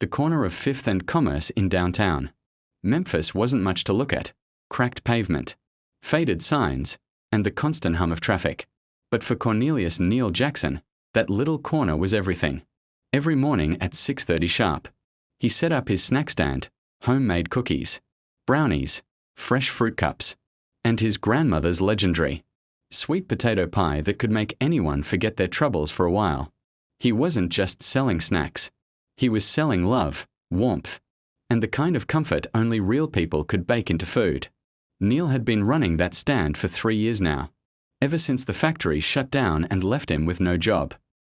the corner of 5th and Commerce in downtown. Memphis wasn't much to look at: cracked pavement, faded signs, and the constant hum of traffic. But for Cornelius Neil Jackson, that little corner was everything. Every morning at 6:30 sharp, he set up his snack stand: homemade cookies, brownies, fresh fruit cups, and his grandmother's legendary sweet potato pie that could make anyone forget their troubles for a while. He wasn't just selling snacks. He was selling love, warmth, and the kind of comfort only real people could bake into food. Neil had been running that stand for 3 years now, ever since the factory shut down and left him with no job,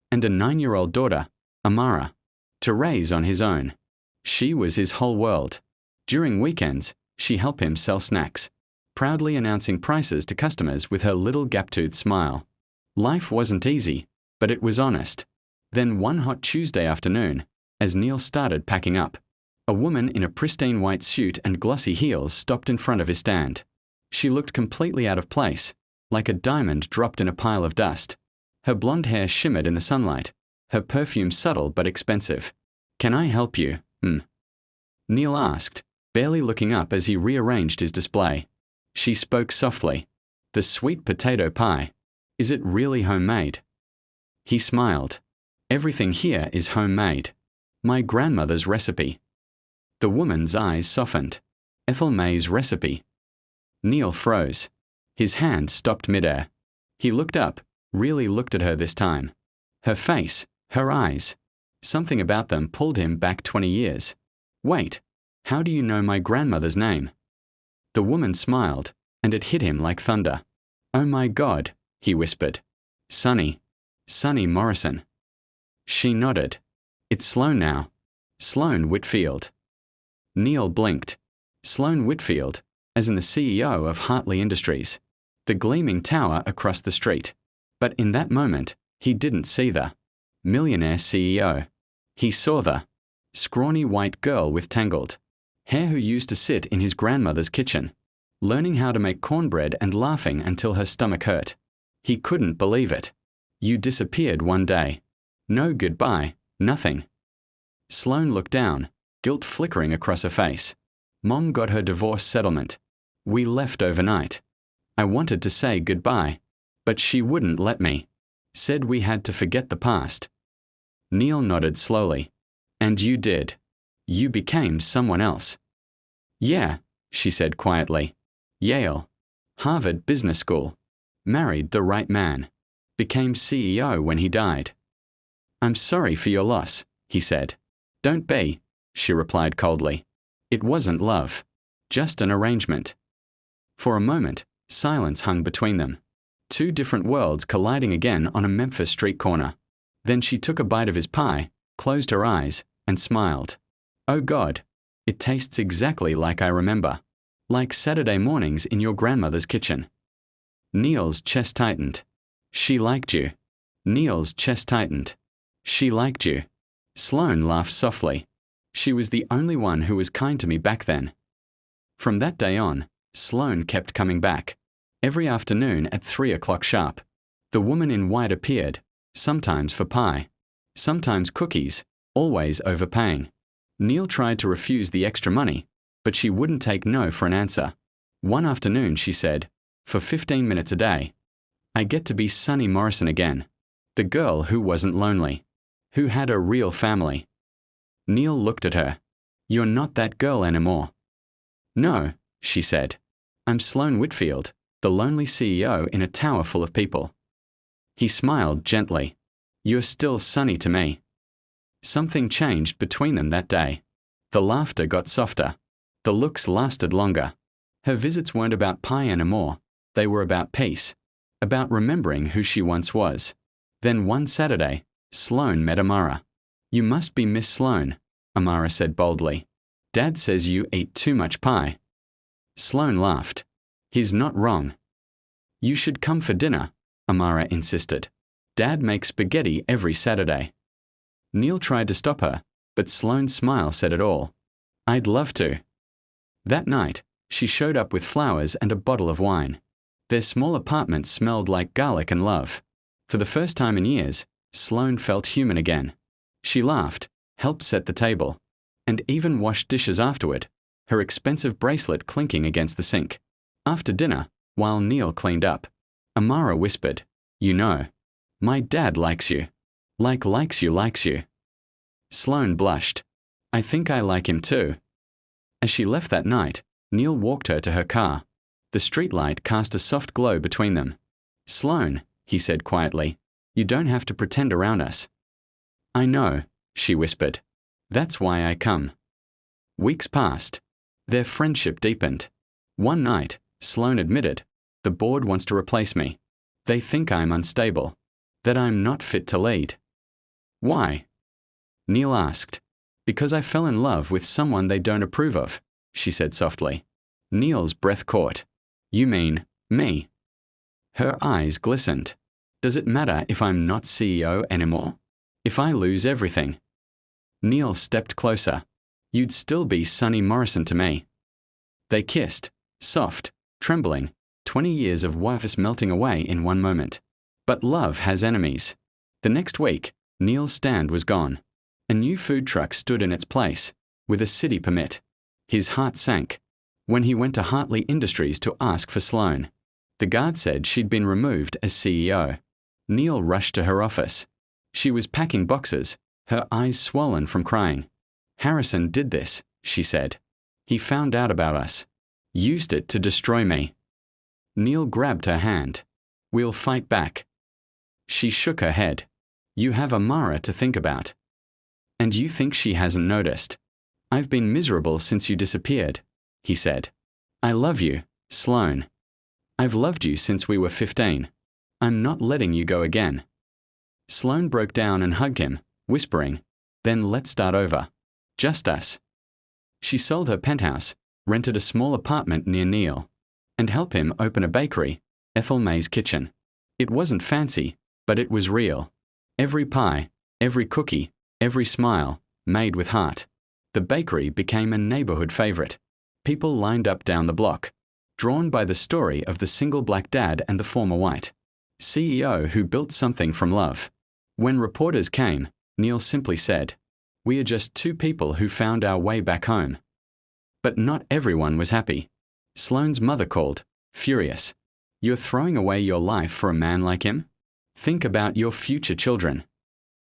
and a 9-year-old daughter, Amara, to raise on his own. She was his whole world. During weekends, she helped him sell snacks, proudly announcing prices to customers with her little gap-toothed smile. Life wasn't easy, but it was honest. Then one hot Tuesday afternoon, as Neil started packing up, a woman in a pristine white suit and glossy heels stopped in front of his stand. She looked completely out of place, like a diamond dropped in a pile of dust. Her blonde hair shimmered in the sunlight, her perfume subtle but expensive. "Can I help you?" Neil asked, barely looking up as he rearranged his display. She spoke softly. "The sweet potato pie. Is it really homemade?" He smiled. "Everything here is homemade. My grandmother's recipe." The woman's eyes softened. "Ethel May's recipe." Neil froze. His hand stopped midair. He looked up, really looked at her this time. Her face, her eyes. Something about them pulled him back 20 years. "Wait, how do you know my grandmother's name?" The woman smiled, and it hit him like thunder. "Oh my God," he whispered. Sonny Morrison." She nodded. "It's Sloan now. Sloan Whitfield." Neil blinked. Sloan Whitfield, as in the CEO of Hartley Industries, the gleaming tower across the street. But in that moment, he didn't see the Millionaire CEO. He saw the scrawny white girl with tangled hair who used to sit in his grandmother's kitchen, learning how to make cornbread and laughing until her stomach hurt. He couldn't believe it. "You disappeared one day. No goodbye, nothing." Sloan looked down, guilt flickering across her face. "Mom got her divorce settlement. We left overnight. I wanted to say goodbye, but she wouldn't let me. Said we had to forget the past." Neil nodded slowly. "And you did. You became someone else." "Yeah," she said quietly. "Yale, Harvard Business School. Married the right man. Became CEO when he died." "I'm sorry for your loss," he said. "Don't be," she replied coldly. "It wasn't love. Just an arrangement." For a moment, silence hung between them. Two different worlds colliding again on a Memphis street corner. Then she took a bite of his pie, closed her eyes, and smiled. "Oh God, it tastes exactly like I remember. Like Saturday mornings in your grandmother's kitchen." Neil's chest tightened. "She liked you." Neil's chest tightened. "She liked you." Sloan laughed softly. "She was the only one who was kind to me back then." From that day on, Sloan kept coming back. Every afternoon at 3 o'clock sharp, the woman in white appeared, sometimes for pie, sometimes cookies, always overpaying. Neil tried to refuse the extra money, but she wouldn't take no for an answer. One afternoon she said, "For 15 minutes a day, I get to be Sonny Morrison again. The girl who wasn't lonely, who had a real family." Neil looked at her. "You're not that girl anymore." "No," she said. "I'm Sloan Whitfield, the lonely CEO in a tower full of people." He smiled gently. "You're still Sonny to me." Something changed between them that day. The laughter got softer. The looks lasted longer. Her visits weren't about pie anymore. They were about peace, about remembering who she once was. Then one Saturday, Sloan met Amara. "You must be Miss Sloan," Amara said boldly. "Dad says you eat too much pie." Sloan laughed. "He's not wrong." "You should come for dinner," Amara insisted. "Dad makes spaghetti every Saturday." Neil tried to stop her, but Sloan's smile said it all. "I'd love to." That night, she showed up with flowers and a bottle of wine. Their small apartment smelled like garlic and love. For the first time in years, Sloan felt human again. She laughed, helped set the table, and even washed dishes afterward, her expensive bracelet clinking against the sink. After dinner, while Neil cleaned up, Amara whispered, "You know, my dad likes you. Likes you. Sloan blushed. "I think I like him too." As she left that night, Neil walked her to her car. The streetlight cast a soft glow between them. "Sloan," he said quietly, "you don't have to pretend around us." "I know," she whispered. "That's why I come." Weeks passed. Their friendship deepened. One night, Sloan admitted, "The board wants to replace me. They think I'm unstable, that I'm not fit to lead." "Why?" Neil asked. "Because I fell in love with someone they don't approve of," she said softly. Neil's breath caught. "You mean me?" Her eyes glistened. "Does it matter if I'm not CEO anymore? If I lose everything?" Neil stepped closer. "You'd still be Sonny Morrison to me." They kissed, soft, trembling, 20 years of wife's melting away in one moment. But love has enemies. The next week, Neil's stand was gone. A new food truck stood in its place, with a city permit. His heart sank. When he went to Hartley Industries to ask for Sloan, the guard said she'd been removed as CEO. Neil rushed to her office. She was packing boxes, her eyes swollen from crying. "Harrison did this," she said. "He found out about us. Used it to destroy me." Neil grabbed her hand. "We'll fight back." She shook her head. "You have Amara to think about. And you think she hasn't noticed. I've been miserable since you disappeared," he said. "I love you, Sloan. I've loved you since we were 15. I'm not letting you go again." Sloan broke down and hugged him, whispering, "Then let's start over. Just us." She sold her penthouse, rented a small apartment near Neil, and helped him open a bakery, Ethel May's Kitchen. It wasn't fancy, but it was real. Every pie, every cookie, every smile, made with heart. The bakery became a neighborhood favorite. People lined up down the block, drawn by the story of the single black dad and the former white CEO who built something from love. When reporters came, Neil simply said, "We are just two people who found our way back home." But not everyone was happy. Sloan's mother called, furious. "You're throwing away your life for a man like him? Think about your future children."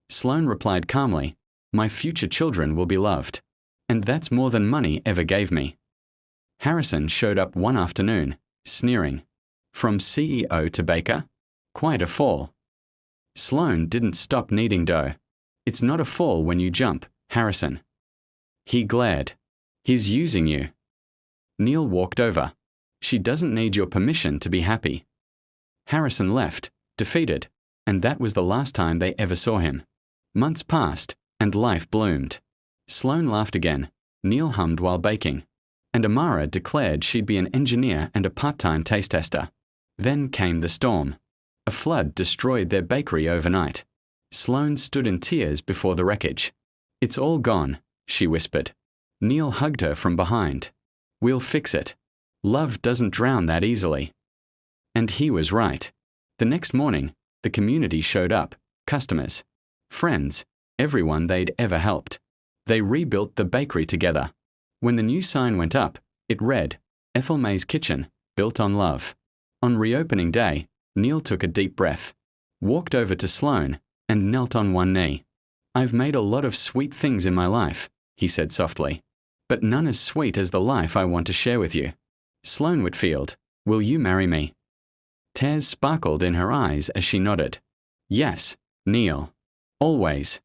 Sloan replied calmly, "My future children will be loved. And that's more than money ever gave me." Harrison showed up one afternoon, sneering. From CEO to baker? Quite a fall. Sloan didn't stop kneading dough. "It's not a fall when you jump, Harrison." He glared. "He's using you." Neil walked over. "She doesn't need your permission to be happy." Harrison left, defeated, and that was the last time they ever saw him. Months passed, and life bloomed. Sloan laughed again. Neil hummed while baking. And Amara declared she'd be an engineer and a part-time taste tester. Then came the storm. A flood destroyed their bakery overnight. Sloan stood in tears before the wreckage. "It's all gone," she whispered. Neil hugged her from behind. "We'll fix it. Love doesn't drown that easily." And he was right. The next morning, the community showed up, customers, friends, everyone they'd ever helped. They rebuilt the bakery together. When the new sign went up, it read, "Ethel May's Kitchen, built on love." On reopening day, Neil took a deep breath, walked over to Sloan, and knelt on one knee. "I've made a lot of sweet things in my life," he said softly, "but none as sweet as the life I want to share with you. Sloan Whitfield, will you marry me?" Tears sparkled in her eyes as she nodded. "Yes, Neil. Always."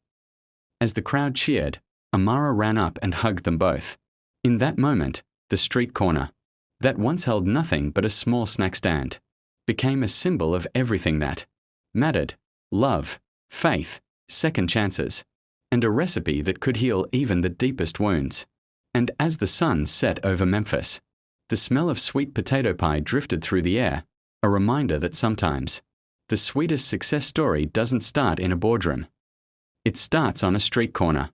As the crowd cheered, Amara ran up and hugged them both. In that moment, the street corner, that once held nothing but a small snack stand, became a symbol of everything that mattered: love, faith, second chances, and a recipe that could heal even the deepest wounds. And as the sun set over Memphis, the smell of sweet potato pie drifted through the air, a reminder that sometimes the sweetest success story doesn't start in a boardroom. It starts on a street corner.